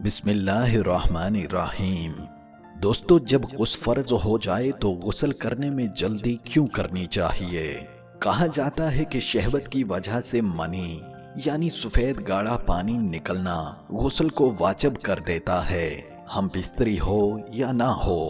بسم اللہ الرحمن الرحیم۔ دوستو، جب غسل فرض ہو جائے تو غسل کرنے میں جلدی کیوں کرنی چاہیے؟ کہا جاتا ہے کہ شہوت کی وجہ سے منی یعنی سفید گاڑھا پانی نکلنا غسل کو واجب کر دیتا ہے، ہم بستری ہو یا نہ ہو۔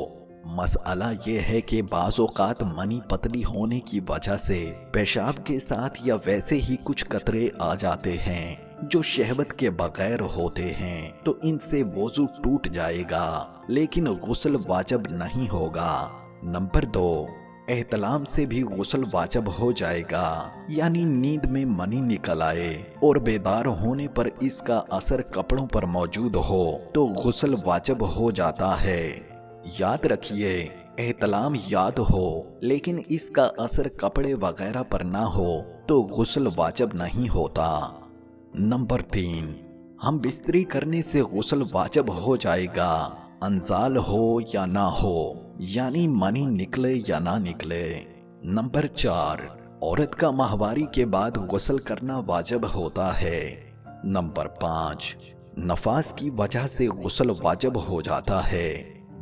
مسئلہ یہ ہے کہ بعض اوقات منی پتلی ہونے کی وجہ سے پیشاب کے ساتھ یا ویسے ہی کچھ قطرے آ جاتے ہیں جو شہوت کے بغیر ہوتے ہیں، تو ان سے وضو ٹوٹ جائے گا لیکن غسل واجب نہیں ہوگا۔ نمبر 2، احتلام سے بھی غسل واجب ہو جائے گا، یعنی نیند میں منی نکل آئے اور بیدار ہونے پر اس کا اثر کپڑوں پر موجود ہو تو غسل واجب ہو جاتا ہے۔ یاد رکھیے، احتلام یاد ہو لیکن اس کا اثر کپڑے وغیرہ پر نہ ہو تو غسل واجب نہیں ہوتا۔ نمبر 3، ہم بستری کرنے سے غسل واجب ہو جائے گا، انزال ہو یا نہ ہو، یعنی منی نکلے یا نہ نکلے۔ نمبر 4، عورت کا ماہواری کے بعد غسل کرنا واجب ہوتا ہے۔ نمبر 5، نفاس کی وجہ سے غسل واجب ہو جاتا ہے۔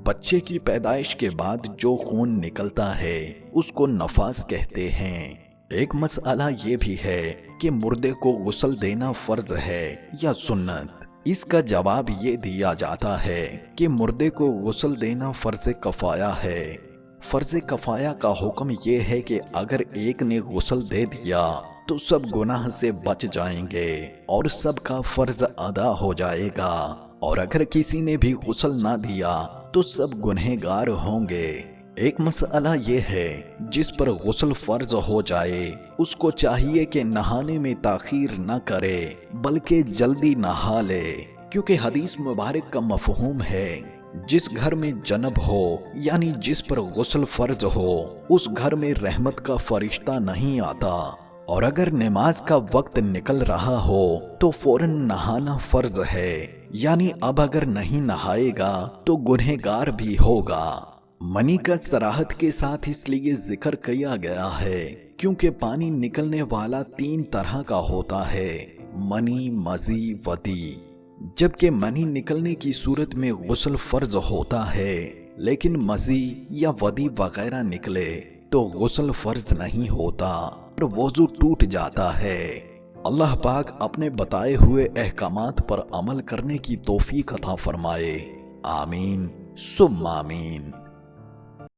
بچے کی پیدائش کے بعد جو خون نکلتا ہے اس کو نفاس کہتے ہیں۔ ایک مسئلہ یہ بھی ہے کہ مردے کو غسل دینا فرض ہے یا سنت؟ اس کا جواب یہ دیا جاتا ہے کہ مردے کو غسل دینا فرض کفایہ ہے۔ فرض کفایہ کا حکم یہ ہے کہ اگر ایک نے غسل دے دیا تو سب گناہ سے بچ جائیں گے اور سب کا فرض ادا ہو جائے گا، اور اگر کسی نے بھی غسل نہ دیا تو سب گنہگار ہوں گے۔ ایک مسئلہ یہ ہے جس پر غسل فرض ہو جائے اس کو چاہیے کہ نہانے میں تاخیر نہ کرے بلکہ جلدی نہا لے، کیونکہ حدیث مبارک کا مفہوم ہے جس گھر میں جنب ہو یعنی جس پر غسل فرض ہو اس گھر میں رحمت کا فرشتہ نہیں آتا، اور اگر نماز کا وقت نکل رہا ہو تو فوراً نہانا فرض ہے، یعنی اب اگر نہیں نہائے گا تو گنہگار بھی ہوگا۔ منی کا صراحت کے ساتھ اس لیے ذکر کیا گیا ہے کیونکہ پانی نکلنے والا 3 طرح کا ہوتا ہے، منی، مزی، ودی۔ جبکہ منی نکلنے کی صورت میں غسل فرض ہوتا ہے، لیکن مزی یا ودی وغیرہ نکلے تو غسل فرض نہیں ہوتا اور وضو ٹوٹ جاتا ہے۔ اللہ پاک اپنے بتائے ہوئے احکامات پر عمل کرنے کی توفیق عطا فرمائے۔ آمین ثم آمین۔